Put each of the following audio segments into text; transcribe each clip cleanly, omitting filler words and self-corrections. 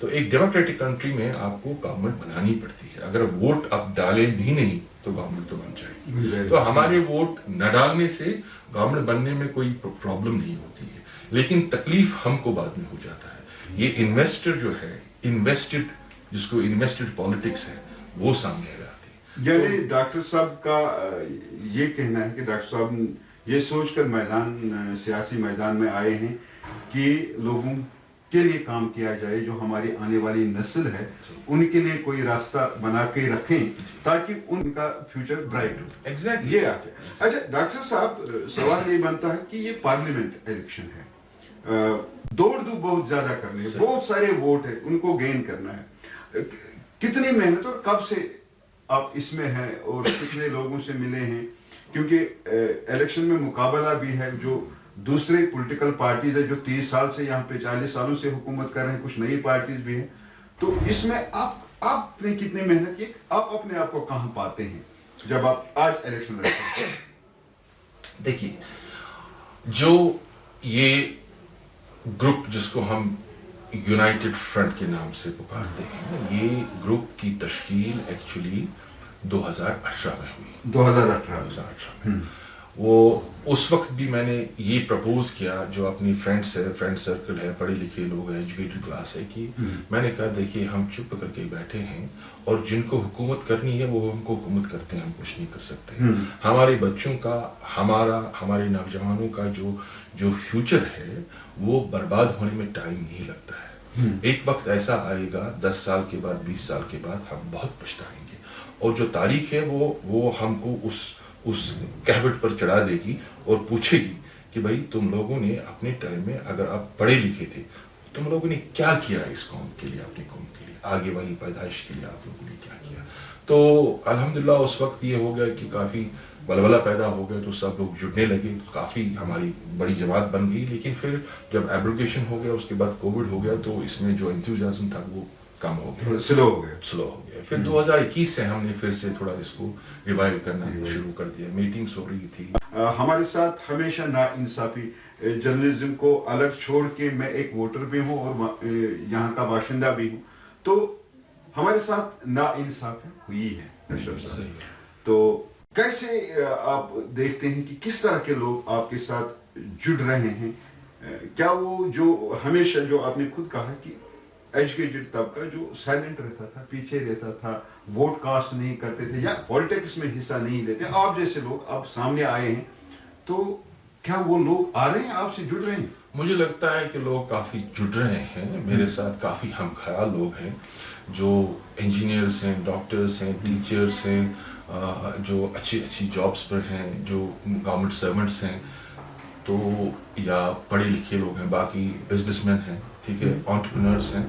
تو ایک democratic country میں آپ کو گورنمنٹ بنانی پڑتی ہے. اگر ووٹ آپ ڈالیں بھی نہیں تو گورنمنٹ تو بن جائے گی. تو ہمارے ووٹ نہ ڈالنے سے گورنمنٹ بننے میں کوئی پرابلم نہیں ہوتی ہے, لیکن تکلیف ہم کو بعد میں ہو جاتا ہے. یہ انویسٹر جو ہے, انویسٹڈ جس کو انویسٹڈ پالیٹکس ہے, وہ سامنے آ جاتی ہے. یعنی ڈاکٹر صاحب کا یہ کہنا ہے کہ ڈاکٹر صاحب یہ سوچ کر سیاسی میدان میں آئے ہیں کہ لوگوں کے لیے کام کیا جائے, جو ہماری آنے والی نسل ہے ان کے لیے کوئی راستہ بنا کے رکھیں تاکہ ان کا فیوچر برائٹ ہو. ایگزیکٹلی یہ آپ. اچھا ڈاکٹر صاحب, سوال یہ بنتا ہے کہ یہ پارلیمنٹ الیکشن ہے, دوڑ دو بہت زیادہ کرنی ہے, بہت سارے ووٹ ہیں, ان کو گین کرنا ہے. کتنی محنت اور کب سے آپ اس میں ہیں اور کتنے لوگوں سے ملے ہیں؟ کیونکہ الیکشن میں مقابلہ بھی ہے, جو دوسرے پولیٹیکل پارٹیز ہے جو 30 سال سے یہاں پہ 40 سالوں سے حکومت کر رہے ہیں, کچھ نئی پارٹیز بھی ہیں, تو اس میں آپ نے کتنی محنت کی, آپ اپنے آپ کو کہاں پاتے ہیں جب آپ آج الیکشن لڑتے ہیں؟ دیکھیے, جو یہ گروپ جس کو ہم یونائٹڈ فرنٹ کے نام سے پکارتے ہیں, یہ گروپ کی تشکیل ایکچولی 2018 میں ہوئی. 2018 میں. وہ اس وقت بھی میں نے یہ پرپوز کیا, جو اپنی فرینڈ سرکل ہے, پڑھے لکھے لوگ ہیں, ایجوکیٹڈ کلاس ہے, کہ میں نے کہا دیکھیے ہم چپ کر کے بیٹھے ہیں اور جن کو حکومت کرنی ہے وہ ہم کو حکومت کرتے ہیں, ہم کچھ نہیں کر سکتے. ہمارے بچوں کا, ہمارے نوجوانوں کا جو فیوچر ہے وہ برباد ہونے میں ٹائم نہیں لگتا ہے. ایک وقت ایسا آئے گا 10 سال کے بعد, 20 سال کے بعد, ہم بہت پچھتائیں گے, اور جو تاریخ ہے وہ ہم کو اس کہوٹ پر چڑھا دے گی اور پوچھے گی کہ بھائی تم لوگوں نے اپنے ٹائم میں, اگر آپ پڑھے لکھے تھے, تم لوگوں نے کیا کیا اس قوم کے لیے, اپنی قوم کے لیے, آگے والی پیدائش کے لیے آپ لوگوں نے کیا کیا. تو الحمدللہ اس وقت یہ ہو گیا کہ کافی ولولہ پیدا ہو گیا, تو سب لوگ جڑنے لگے, کافی ہماری بڑی جماعت بن گئی. لیکن پھر جب ایبروگیشن ہو گیا, اس کے بعد کووڈ ہو گیا, تو اس میں جو انتھوزیازم تھا وہ کم ہو گیا, سلو ہو گیا. پھر 2021 سے ہم نے پھر سے تھوڑا اس کو ریوائیو کرنا شروع کر دیا. میٹنگز ہو رہی تھی. ہمارے ساتھ ہمیشہ نا انصافی, جرنلزم کو الگ چھوڑ کے میں ایک ووٹر بھی ہوں اور یہاں کا باشندہ بھی ہوں, تو ہمارے ساتھ نا انصافی ہوئی ہے اشرف صاحب. تو کیسے آپ دیکھتے ہیں کہ کس طرح کے لوگ آپ کے ساتھ جڑ رہے ہیں؟ کیا وہ جو ہمیشہ, جو آپ نے خود کہا کہ ایجوکیٹڈ طبقہ جو سائلنٹ رہتا تھا, پیچھے رہتا تھا, ووٹ کاسٹ نہیں کرتے تھے یا پولیٹکس میں حصہ نہیں لیتے, آپ جیسے لوگ آپ سامنے آئے ہیں, تو کیا وہ لوگ آ رہے ہیں, آپ سے جڑ رہے ہیں؟ مجھے لگتا ہے کہ لوگ کافی جڑ رہے ہیں. میرے ساتھ کافی ہم خیال لوگ ہیں, جو انجینئرس ہیں, ڈاکٹرس ہیں, ٹیچرس ہیں, جو اچھی جابس پر ہیں, جو گورنمنٹ سرونٹس ہیں, تو یا پڑھے لکھے لوگ ہیں, باقی بزنس مین ہیں, ٹھیک ہے, انٹرپرینرز ہیں.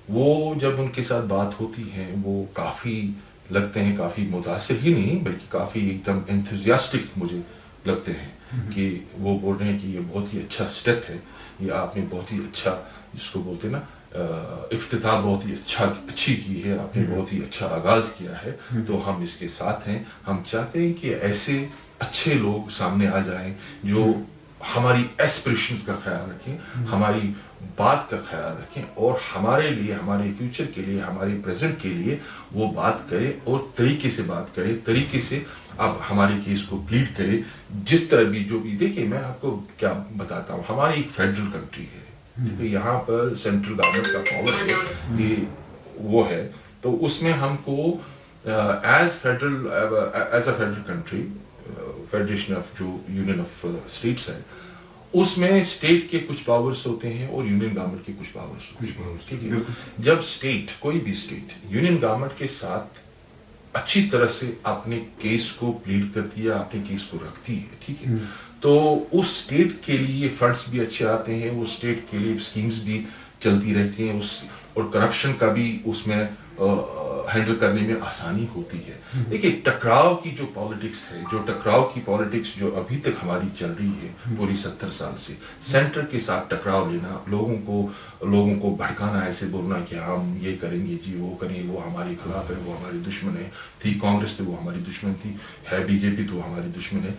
وہ جب ان کے ساتھ بات ہوتی ہے وہ کافی لگتے ہیں, کافی متاثر ہی نہیں بلکہ کافی ایک دم انتھوزیاسٹک مجھے لگتے ہیں, کہ وہ بول رہے ہیں کہ یہ بہت ہی اچھا سٹیپ ہے, یہ آپ نے بہت ہی اچھا, جس کو بولتے ہیں نا, افتتاح بہت ہی اچھی کی ہے, آپ نے بہت ہی اچھا آغاز کیا ہے, تو ہم اس کے ساتھ ہیں. ہم چاہتے ہیں کہ ایسے اچھے لوگ سامنے آ جائیں جو ہماری ایسپریشنز کا خیال رکھیں, ہماری بات کا خیال رکھیں, اور ہمارے لیے, ہمارے فیوچر کے لیے, ہمارے پریزنٹ کے لیے وہ بات کرے, اور طریقے سے بات کرے, طریقے سے اب ہمارے کیس کو پلیڈ کرے, جس طرح بھی جو بھی. دیکھیں میں آپ کو کیا بتاتا ہوں, ہماری ایک فیڈرل کنٹری ہے, یہاں پر سینٹرل گورنمنٹ کا پاور ہے, یہ وہ ہے, تو اس میں ہم کو as a federal country, federation of جو یونین آف اسٹیٹس ہے, اس میں اسٹیٹ کے کچھ پاورز ہوتے ہیں اور یونین گورنمنٹ کے کچھ پاورز ہوتے ہیں, ٹھیک ہے. جب اسٹیٹ, کوئی بھی اسٹیٹ یونین گورنمنٹ کے ساتھ اچھی طرح سے اپنے کیس کو پلیڈ کرتی ہے, اپنے کیس کو رکھتی ہے, ٹھیک ہے, تو اس اسٹیٹ کے لیے فنڈس بھی اچھے آتے ہیں, اس اسٹیٹ کے لیے اسکیمز بھی چلتی رہتی ہیں, اور کرپشن کا بھی اس میں ہینڈل کرنے میں آسانی ہوتی ہے. دیکھیے ٹکراؤ کی جو پالیٹکس ہے, جو ٹکراؤ کی پالیٹکس جو ابھی تک ہماری چل رہی ہے پوری 70 سال سے, سینٹر کے ساتھ ٹکراؤ لینا, لوگوں کو بھڑکانا, ایسے بولنا کہ ہم یہ کریں گے جی, وہ کریں, وہ ہمارے خلاف ہے, وہ ہماری دشمن ہے, تھی کانگریس تو وہ ہماری دشمن تھی, ہے بی جے پی تو ہماری دشمن ہے,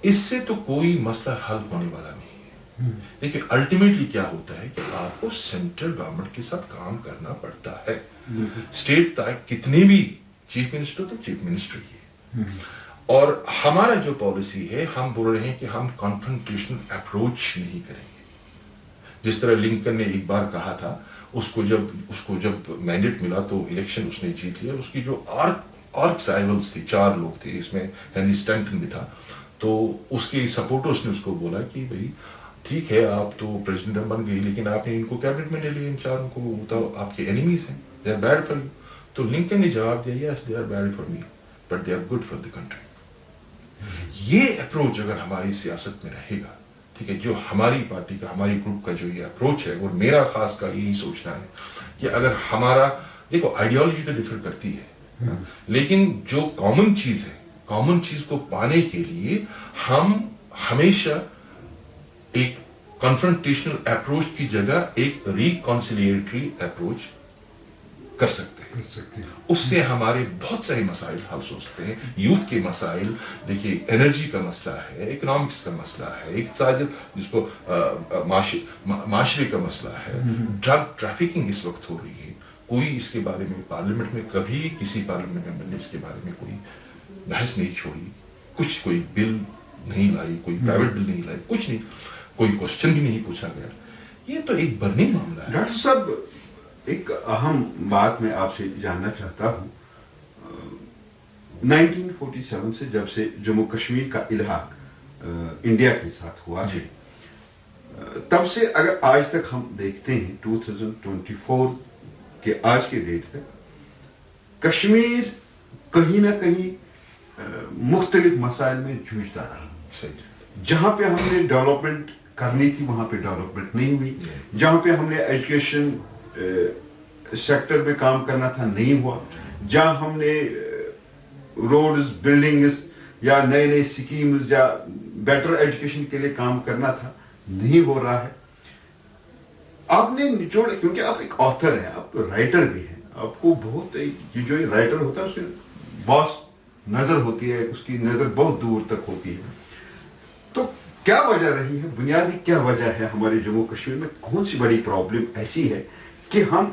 اس سے تو کوئی مسئلہ حل ہونے والا نہیں ہے. دیکھیے الٹیمیٹلی کیا ہوتا ہے کہ آپ کو سینٹرل گورنمنٹ کے ساتھ کام کرنا پڑتا ہے. اسٹیٹ تک کتنے بھی چیف منسٹر تو چیف منسٹر ہی ہے. اور ہمارا جو پالیسی ہے ہم بول رہے ہیں کہ ہم کانفرنٹیشنل اپروچ نہیں کریں گے. جس طرح لنکن نے ایک بار کہا تھا, اس کو جب مینڈیٹ ملا تو الیکشن اس نے جیت لیا. اس کی جو آرچ رائیولز تھی, 4 لوگ تھے, اس میں ہینری اسٹینٹن بھی تھا, تو اس کے سپورٹرز نے اس کو بولا کہ بھائی ٹھیک ہے آپ تو پریزیڈنٹ بن گئی, لیکن آپ نے ان کو کیبنٹ میں لے لیا, ان 4 کو, وہ تو آپ کے اینیمیز ہیں, they are bad for you. تو لنکن نے جواب دیا yes they are bad for me but they are good for the country. یہ اپروچ اگر ہماری سیاست میں رہے گا, ٹھیک ہے, جو ہماری پارٹی کا, ہماری گروپ کا جو یہ اپروچ ہے, اور میرا خاص کا یہی سوچنا ہے کہ اگر ہمارا, دیکھو آئیڈیالوجی تو ڈفر کرتی ہے, لیکن جو کامن چیز ہے, کامن چیز کو پانے کے لیے ہم ہمیشہ ایک کنفرنٹیشنل اپروچ کی جگہ ایک ریکنسیلیٹری اپروچ کر سکتے ہیں. اس سے ہمارے بہت سارے مسائل حل ہو سکتے ہیں. یوتھ کے مسائل دیکھیے, انرجی کا مسئلہ ہے, اکنامکس کا مسئلہ ہے, اقتصادیت جس کو معاشرے کا مسئلہ ہے, ڈرگ ٹریفکنگ اس وقت ہو رہی ہے. کوئی اس کے بارے میں پارلیمنٹ میں, کبھی کسی پارلیمنٹ ممبر نے اس کے بارے میں کوئی بحث نہیں چھوڑی, کچھ کوئی بل نہیں لائی, کوئی پرائیویٹ بل نہیں لائی, کچھ نہیں, کوئی کوشچن بھی نہیں پوچھا گیا. یہ تو ایک برننگ معاملہ ہے. ڈاکٹر صاحب ایک اہم بات میں آپ سے جاننا چاہتا ہوں, 1947 سے جب سے جموں کشمیر کا الحاق انڈیا کے ساتھ ہوا ہے, تب سے اگر آج تک ہم دیکھتے ہیں 2024 کے آج کے ڈیٹ تک, کشمیر کہیں نہ کہیں مختلف مسائل میں جوجھتا رہا. جہاں پہ ہم نے ڈیولپمنٹ کرنی تھی وہاں پہ ڈیولپمنٹ نہیں ہوئی, جہاں پہ ہم نے ایجوکیشن سیکٹر پہ کام کرنا تھا نہیں ہوا, جہاں ہم نے روڈز, بلڈنگز یا نئے نئے سکیمز یا بیٹر ایجوکیشن کے لیے کام کرنا تھا نہیں ہو رہا ہے. آپ نے نچوڑ, کیونکہ آپ ایک آتھر ہیں, آپ رائٹر بھی ہیں, آپ کو بہت یہ جو رائٹر ہوتا ہے اس کی بہت نظر ہوتی ہے, اس کی نظر بہت دور تک ہوتی ہے. تو کیا وجہ رہی ہے, بنیادی کیا وجہ ہے ہمارے جموں کشمیر میں, کون سی بڑی پرابلم ایسی ہے کہ ہم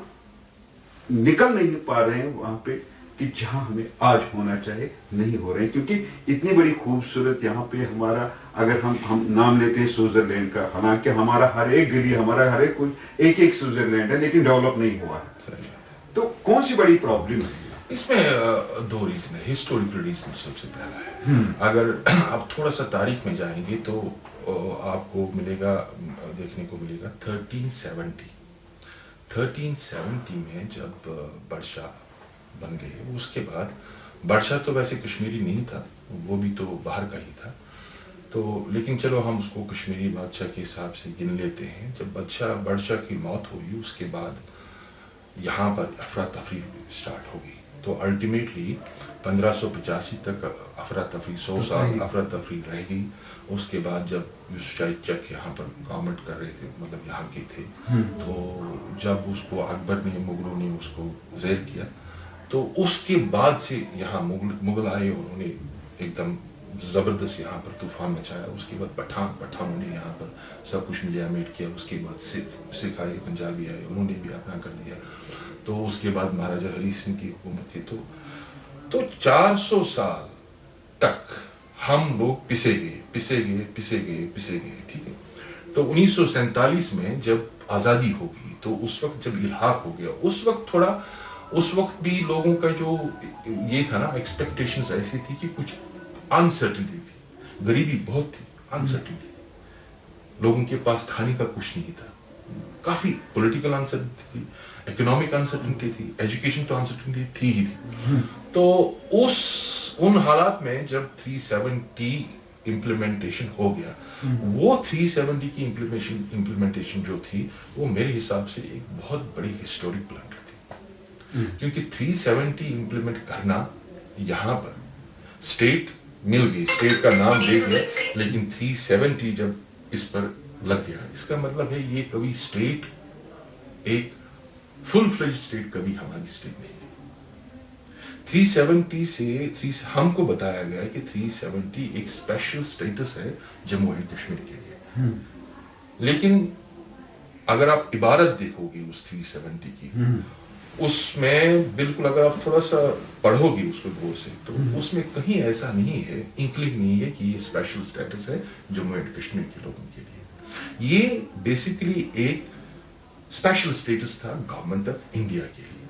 نکل نہیں پا رہے ہیں وہاں پہ کہ جہاں ہمیں آج ہونا چاہے نہیں ہو رہے ہیں. کیونکہ اتنی بڑی خوبصورت یہاں پہ ہمارا, اگر ہم نام لیتے ہیں سوئٹزرلینڈ کا, حالانکہ ہمارا ہر ایک گلی, ہمارا ہر ایک کچھ ایک سوئٹزرلینڈ ہے, لیکن ڈیولپ نہیں ہوا ہے. تو کون سی بڑی پرابلم ہے اس میں؟ 2 ریزن ہے. ہسٹوریکل ریزن سب سے پہلا ہے. اگر آپ تھوڑا سا تاریخ میں جائیں گے تو آپ کو ملے گا, دیکھنے کو ملے گا 1370 میں جب بادشاہ بن گئے. اس کے بعد بادشاہ تو ویسے کشمیری نہیں تھا, وہ بھی تو باہر کا ہی تھا, تو لیکن چلو ہم اس کو کشمیری بادشاہ کے حساب سے گن لیتے ہیں. جب بادشاہ کی موت ہوئی اس کے بعد یہاں پر افراتفری اسٹارٹ ہو گئی. تو الٹیمیٹلی 1585 تک افراتفری, 100 سال افراتفری رہ گئی. اس کے بعد جب یوسف شاہی چک یہاں پر گورنمنٹ کر رہے تھے, مطلب یہاں کے تھے, تو جب اس کو اکبر نے, مغلوں نے اس کو زیر کیا, تو اس کے بعد سے یہاں مغل آئے, انہوں نے ایک دم زبردست یہاں پر طوفان مچایا. اس کے بعد پٹھانوں نے یہاں پر سب کچھ ملیا میٹ کیا. اس کے بعد سکھ آئے, پنجابی آئے, انہوں نے بھی اپنا کر دیا. تو اس کے بعد مہاراجہ ہری سنگھ کی حکومت تھی. تو 400 سال تک ہم لوگ پسے گئے, ٹھیک ہے. تو 1947 میں جب آزادی ہو گئی, تو اس وقت جب الحاق ہو گیا, اس وقت بھی لوگوں کا جو یہ تھا نا, ایکسپیکٹیشنز ایسی تھی کہ کچھ انسرٹنٹی تھی, غریبی بہت تھی, انسرٹنٹی تھی, لوگوں کے پاس کھانے کا کچھ نہیں تھا, کافی پولیٹیکل انسرٹنٹی تھی, اکنامک انسرٹنٹی تھی, ایجوکیشن تو انسرٹنٹی تھی ہی تھی. تو ان حالات میں جب 370 امپلیمنٹیشن ہو گیا, وہ 370 کی امپلیمنٹیشن جو تھی وہ میرے حساب سے ایک بہت بڑی ہسٹورک بلنڈر تھی. کیونکہ 370 امپلیمنٹ کرنا, یہاں پر اسٹیٹ مل گئی, اسٹیٹ کا نام دے دیا, لیکن 370 جب اس پر لگ گیا, اس کا مطلب ہے یہ کبھی اسٹیٹ, ایک فل فلیج اسٹیٹ کبھی ہماری اسٹیٹ نہیں ہے. 370 سے ہم کو بتایا گیا ہے کہ 370 ایک اسپیشل اسٹیٹس ہے جموں اینڈ کشمیر کے لیے. لیکن اگر آپ عبارت دیکھو گے اس 370 کی، اس میں بالکل اگر آپ تھوڑا سا پڑھو گے اس کو غور سے تو اس میں کہیں ایسا نہیں ہے، انکلنگ نہیں ہے کہ یہ اسپیشل اسٹیٹس ہے جموں اینڈ کشمیر کے لوگوں کے لیے. یہ بیسیکلی ایک اسپیشل اسٹیٹس تھا گورنمنٹ آف انڈیا کے لیے،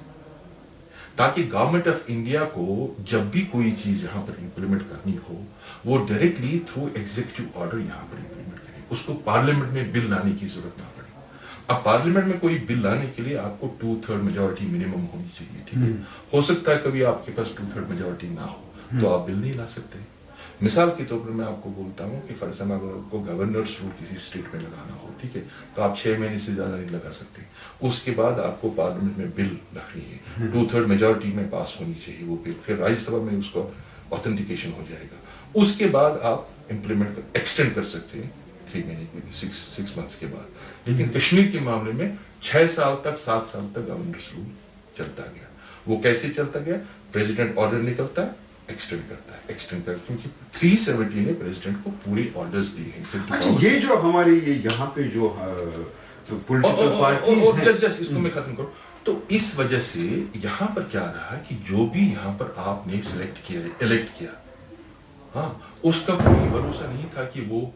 تاکہ گورنمنٹ آف انڈیا کو جب بھی کوئی چیز یہاں پر امپلیمنٹ کرنی ہو وہ ڈائریکٹلی تھرو ایگزیکٹو آرڈر یہاں پر امپلیمنٹ کرے، اس کو پارلیمنٹ میں بل لانے کی ضرورت نہ پڑے. اب پارلیمنٹ میں کوئی بل لانے کے لیے آپ کو 2/3 میجورٹی منیمم ہونی چاہیے، ٹھیک ہے. ہو سکتا ہے کبھی آپ کے پاس 2/3 میجورٹی نہ ہو تو آپ بل نہیں لا سکتے. مثال کے طور پر میں آپ کو بولتا ہوں کہ فرض اگر آپ کو گورنرس رول کسی اسٹیٹ میں لگانا ہو، ٹھیک ہے، تو آپ 6 مہینے سے زیادہ نہیں لگا سکتے. اس کے بعد آپ کو پارلیمنٹ میں بل رکھنی ہے، 2/3 میجورٹی میں پاس ہونی چاہیے وہ بل، پھر راجیہ سبھا میں اس کو آتھینٹیکیشن ہو جائے گا. اس کے بعد آپ امپلیمنٹ ایکسٹینڈ کر سکتے ہیں 3 مہینے کے 6 منتھس کے بعد. لیکن کشمیر کے معاملے میں 6 سال تک 7 سال تک گورنرس رول چلتا گیا. وہ کیسے چلتا گیا؟ پریزیڈنٹ آرڈر نکلتا ہے، ایکسٹینڈ کرتا ہے، کیونکہ 370 نے پریزیڈنٹ کو پورے آرڈرز دیے ہیں. یہ جو ہماری یہاں پہ جو پولیٹیکل پارٹیز ہیں، اس کو میں ختم کروں تو اس وجہ سے یہاں پر کیا رہا کہ جو بھی یہاں پر آپ نے سلیکٹ کیا، الیکٹ کیا، ہاں، اس کا کوئی بھروسہ نہیں تھا کہ وہ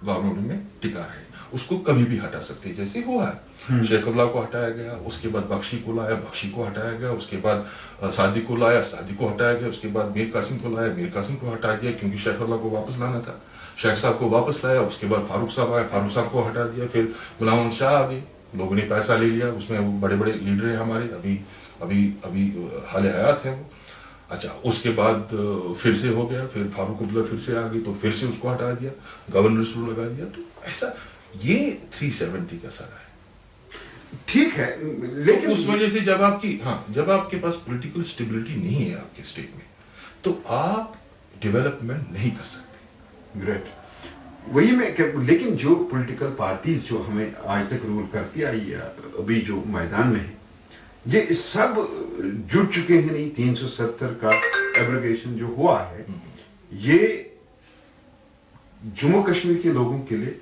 گورنمنٹ میں ٹکا رہے، اس کو کبھی بھی ہٹا سکتے. جیسے ہوا ہے، شیخ اللہ کو ہٹایا گیا، اس کے بعد بخشی کو لایا، بخشی کو ہٹایا گیا، اس کے بعد سعدی کو لایا، سعدی کو ہٹایا گیا، اس کے بعد میر قاسم کو لایا، میر قاسم کو ہٹا دیا کیونکہ شیخ اللہ کو واپس لانا تھا. شیخ صاحب کو واپس لایا، اس کے بعد فاروق صاحب آئے، فاروق صاحب کو ہٹا دیا. پھر غلام احمد شاہ آ گئے، لوگوں نے پیسہ لے لیا، اس میں وہ بڑے بڑے لیڈر ہیں ہمارے، ابھی حال حیات ہیں وہ. اچھا، اس کے بعد پھر سے ہو گیا، پھر فاروق عبداللہ پھر سے آ گئی تو پھر سے اس کو ہٹا دیا، گورنر رول لگا دیا. تو ایسا یہ 370 کا سارا ہے، ٹھیک ہے. لیکن اس وجہ سے جب آپ کے پاس پولیٹیکل سٹیبلٹی نہیں ہے آپ کے اسٹیٹ میں تو آپ ڈیولپمنٹ نہیں کر سکتے. گریٹ. وہی میں لیکن جو پولیٹیکل پارٹیز جو ہمیں آج تک رول کرتی آئی ہے، ابھی جو میدان میں ہے، یہ سب جڑ چکے ہیں. نہیں، 370 کا ایبروگیشن جو ہوا ہے یہ جموں کشمیر کے لوگوں کے لیے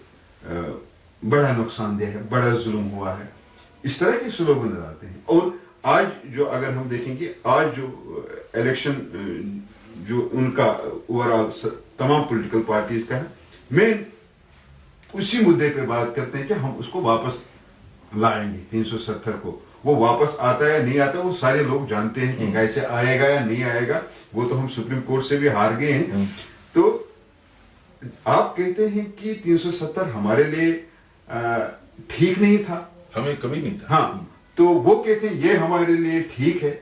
بڑا نقصان دہ ہے، بڑا ظلم ہوا ہے. اس طرح کے سلوگن نظر آتے ہیں. اور آج جو اگر ہم دیکھیں گے، آج جو الیکشن جو ان کا اوور آل تمام پولیٹیکل پارٹیز کا ہے، میں اسی مدعے پہ بات کرتے ہیں کہ ہم اس کو واپس لائیں گے. 370 کو وہ واپس آتا ہے نہیں آتا، وہ سارے لوگ جانتے ہیں کہ کیسے آئے گا یا نہیں آئے گا. وہ تو ہم سپریم کورٹ سے بھی ہار گئے ہیں. تو آپ کہتے ہیں کہ 370 ہمارے لیے ٹھیک نہیں تھا، ہمیں کبھی نہیں تھا. ہاں، تو وہ کہتے ہیں یہ ہمارے لیے ٹھیک ہے.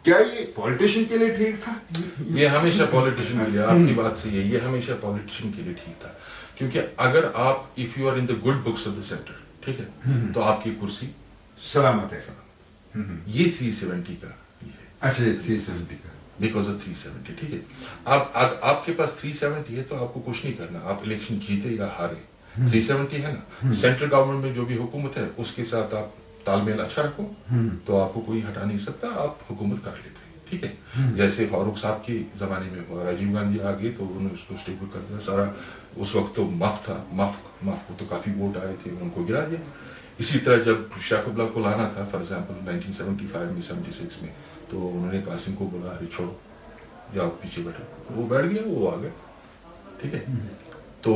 کیا یہ پولیٹیشین کے لیے ٹھیک تھا؟ یہ ہمیشہ پولیٹیشین کے لیے، آپ کی بات سے یہ ہمیشہ پولیٹیشین کے لیے ٹھیک تھا. کیونکہ اگر آپ if you are in the good books of the centre, ٹھیک ہے، تو آپ کی کرسی سلامت ہے. یہ 370 کا یہ ہے. اچھا، 370 کا بیکاز آف 370، ٹھیک ہے. آپ کے پاس 370 ہے تو آپ کو کچھ نہیں کرنا، آپ الیکشن جیتے یا ہارے. 370 ہے نا، سینٹرل گورنمنٹ میں جو بھی حکومت ہے اس کے ساتھ آپ تال میل اچھا رکھو تو آپ کو کوئی ہٹا نہیں سکتا، آپ حکومت کر لیتے ہیں، ٹھیک ہے. جیسے فاروق صاحب کے زمانے میں ہوا، راجیو گاندھی آ گئے تو انہوں نے اس کو اسٹیبل کر دیا سارا. اس وقت تو مف تھا، مف کو تو کافی ووٹ آئے تھے، ان کو گرا دیا. اسی طرح جب شیخ اللہ کو لانا تھا فار ایگزامپل 1975 میں 76 میں، تو انہوں نے قاسم کو بولا ارے چھوڑو، جاؤ پیچھے بیٹھو، وہ بیٹھ گیا، وہ آ گئے، ٹھیک ہے. تو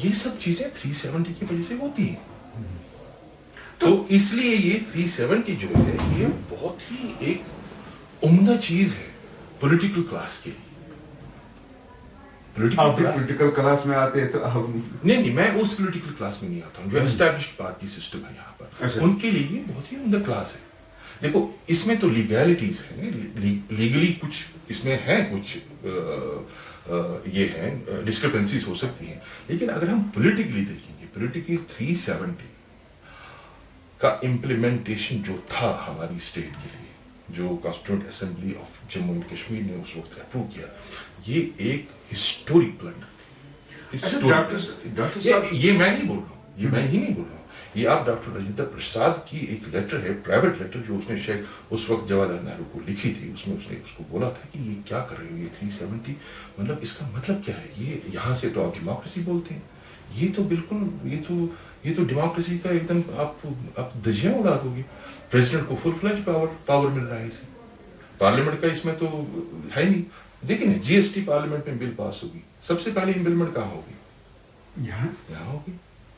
یہ سب چیزیں 370 کی وجہ سے ہوتی ہیں. تو اس لیے یہ 370 جو ہے یہ بہت ہی ایک عمدہ چیز ہے پولیٹیکل کلاس کے لیے. پولیٹیکل کلاس میں آتے ہیں تو نہیں، میں اس پولیٹیکل کلاس میں نہیں آتا ہوں جو اسٹیبلشڈ پارٹی سسٹم ہے یہاں پر. ان کے لیے یہ بہت ہی عمدہ کلاس ہے. دیکھو اس میں تو لیگیلٹیز ہیں، لیگلی کچھ اس میں ہیں، کچھ یہ ہیں ڈسکرپنسیز ہو سکتی ہیں، لیکن اگر ہم پولیٹیکلی دیکھیں گے، پولیٹیکلی 370 کا امپلیمنٹیشن جو تھا ہماری اسٹیٹ کے لیے، جو constituent assembly of Jammu and Kashmir نے اس وقت اپروو کیا، یہ ایک ہسٹورک بلنڈر تھی. یہ میں نہیں بول رہا ہوں، یہ میں ہی نہیں بول رہا ہوں، یہ آپ ڈاکٹر راجندر پرساد کی ایک لیٹر ہے، پرائیویٹ لیٹر، جو اس نے شاید اس وقت جواہر لال نہرو کو لکھی تھی. اس میں اس نے اس کو بولا تھا کہ یہ کیا کر رہے ہو، یہ 370 مطلب اس کا مطلب کیا ہے. یہ یہاں سے تو آپ ڈیموکریسی بولتے ہیں، یہ تو بالکل یہ تو ڈیموکریسی کا ایک دم آپ دجیاں اڑا دو گے. پریزیڈنٹ کو فل فلیج پاور مل رہا ہے اسے. پارلیمنٹ کا اس میں تو ہے نہیں. دیکھیں نا جی ایس ٹی پارلیمنٹ میں بل پاس ہوگی, سب سے پہلے امپلیمنٹ کہاں ہوگی؟ یہاں ہوگی.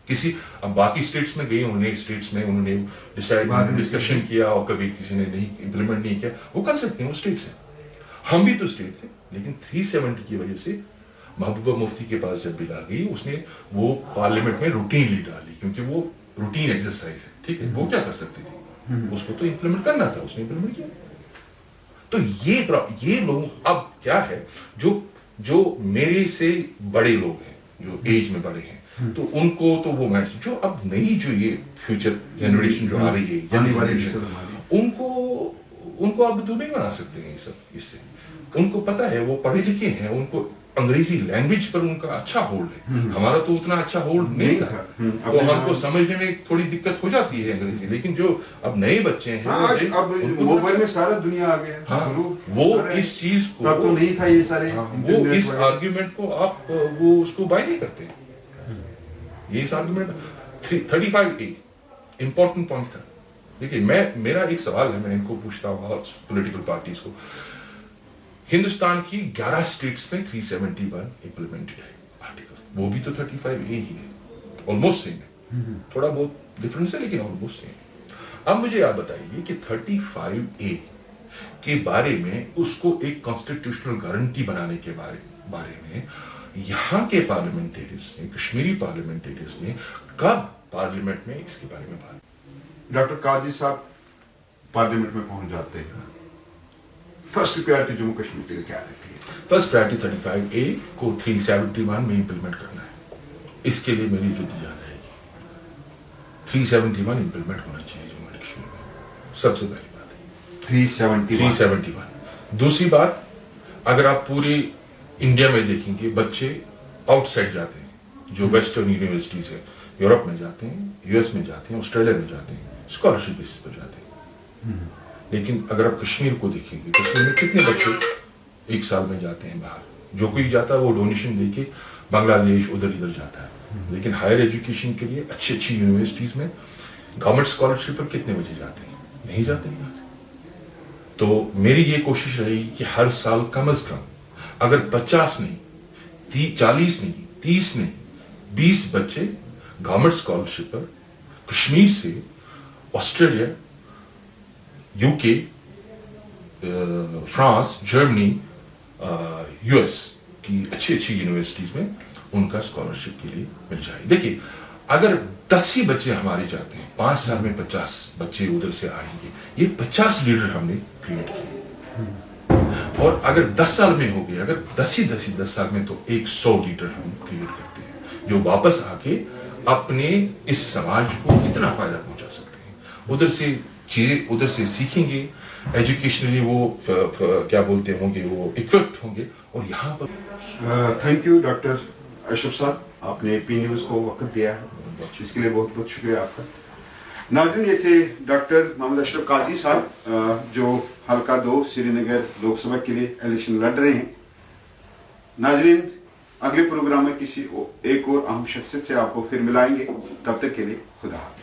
کسی اب باقی اسٹیٹس میں گئی, انہوں نے ڈسکشن کیا اور کبھی کسی نے نہیں امپلیمنٹ نہیں کیا, وہ کر سکتے ہیں, وہ اسٹیٹس ہیں. ہم بھی تو اسٹیٹ تھے, لیکن 370 کی وجہ سے محبوبہ مفتی کے پاس جب بل آ گئی, اس نے وہ پارلیمنٹ میں روٹینلی ڈالی, کیونکہ وہ روٹین ایکسرسائز ہے, ٹھیک ہے. وہ کیا کر سکتی تھی, اس کو تو امپلیمنٹ کرنا تھا, اس نے امپلیمنٹ کیا. تو یہ لوگ اب کیا ہے, جو میرے سے بڑے لوگ ہیں, جو ایج میں بڑے ہیں, تو ان کو تو وہ محسوس, جو اب نئی جو یہ فیوچر جنریشن جو آ رہی ہے, ان کو اب تو نہیں بنا سکتے ہیں یہ سب. اس سے ان کو پتا ہے, وہ پڑھے لکھے ہیں, ان کو انگریزی لینگویج پر ان کا اچھا ہولڈ ہے. ہمارا تو اتنا اچھا ہولڈ نہیں تھا, تو ہم کو سمجھنے میں تھوڑی دقت ہو جاتی ہے انگریزی. لیکن جو اب نئے بچے ہیں, اب موبائل میں سارا دنیا آ گیا, وہ اس چیز کو تو نہیں تھا یہ سارے, وہ اس آرگیومنٹ کو آپ وہ اس کو بائی نہیں کرتے. یہ اس آرگیومنٹ 35A امپورٹنٹ پوائنٹ تھا. دیکھیے میرا ایک سوال ہے, میں ان کو پوچھتا ہوں پولیٹیکل پارٹیز کو. ہندوستان کی 11 اسٹیٹس میں 371 امپلیمنٹڈ ہے آرٹیکل, وہ بھی تو 35A ہی ہے, آلموسٹ سیم ہے. تھوڑا بہت ڈفرنس ہے لیکن آلموسٹ سیم. اب مجھے آپ بتائیے کہ 35A کے بارے میں اس کو ایک کانسٹیٹیوشنل گارنٹی بنانے کے بارے میں یہاں کے پارلیمنٹیریز نے, کشمیری پارلیمنٹیریز نے کب پارلیمنٹ میں اس کے بارے میں بات. ڈاکٹر قاضی صاحب پارلیمنٹ میں پہنچ جاتے ہیں, فرسٹ پریارٹی جموں کشمیر کے لیے کیا رہتی ہے؟ فرسٹ پریارٹی 35A کو 371 میں امپلیمنٹ کرنا ہے. اس کے لیے میری جو دی جان رہے گی 371 امپلیمنٹ ہونا چاہیے جموں کشمیر میں, سب سے پہلی بات ہے 371. دوسری بات, اگر آپ پورے انڈیا میں دیکھیں گے, بچے آؤٹ سائڈ جاتے ہیں, جو ویسٹرن یونیورسٹیز ہیں, یورپ میں جاتے ہیں, یو ایس میں جاتے ہیں, آسٹریلیا میں جاتے ہیں, اسکالرشپ بیسس پر جاتے ہیں. لیکن اگر آپ کشمیر کو دیکھیں گے, کشمیر میں کتنے بچے ایک سال میں جاتے ہیں باہر. جو کوئی جاتا ہے وہ ڈونیشن دے کے بنگلہ دیش ادھر جاتا ہے. لیکن ہائر ایجوکیشن کے لیے اچھی یونیورسٹیز میں گورنمنٹ اسکالرشپ پر کتنے بچے جاتے ہیں؟ نہیں جاتے ہیں یہاں سے. تو میری یہ کوشش رہے گی کہ ہر سال کم از کم اگر 50 نہیں, 40 نہیں, 30 نہیں, 20 بچے گورنمنٹ اسکالرشپ پر کشمیر سے آسٹریلیا, یو کے, فرانس, جرمنی, یو ایس کی اچھی یونیورسٹیز میں ان کا اسکالرشپ کے لیے مل جائے. دیکھیے اگر 10 ہی بچے ہمارے جاتے ہیں, 5 سال میں 50 بچے ادھر سے آئیں گے. یہ 50 لیڈر ہم نے کریٹ کیے. اور اگر 10 سال میں ہو گئے, اگر 10 سال میں, تو 100 لیڈر ہم کریٹ کرتے ہیں جو واپس آ کے اپنے اس سماج کو کتنا فائدہ پہنچا سکتے ہیں. ادھر سے چیزیں ادھر سے سیکھیں گے, ایجوکیشنلی وہ کیا بولتے ہوں گے, وہ اکوپڈ ہوں گے. اور یہاں پر تھینک یو ڈاکٹر اشرف صاحب, آپ نے پی نیوز کو وقت دیا ہے, اس کے لیے بہت بہت شکریہ آپ کا. ناظرین, یہ تھے ڈاکٹر محمد اشرف قاضی صاحب, جو حلقہ 2 سری نگر لوک سبھا کے لیے الیکشن لڑ رہے ہیں. ناظرین, اگلے پروگرام میں کسی ایک اور اہم شخصیت سے آپ کو پھر ملائیں گے. تب تک کے لیے خدا حافظ.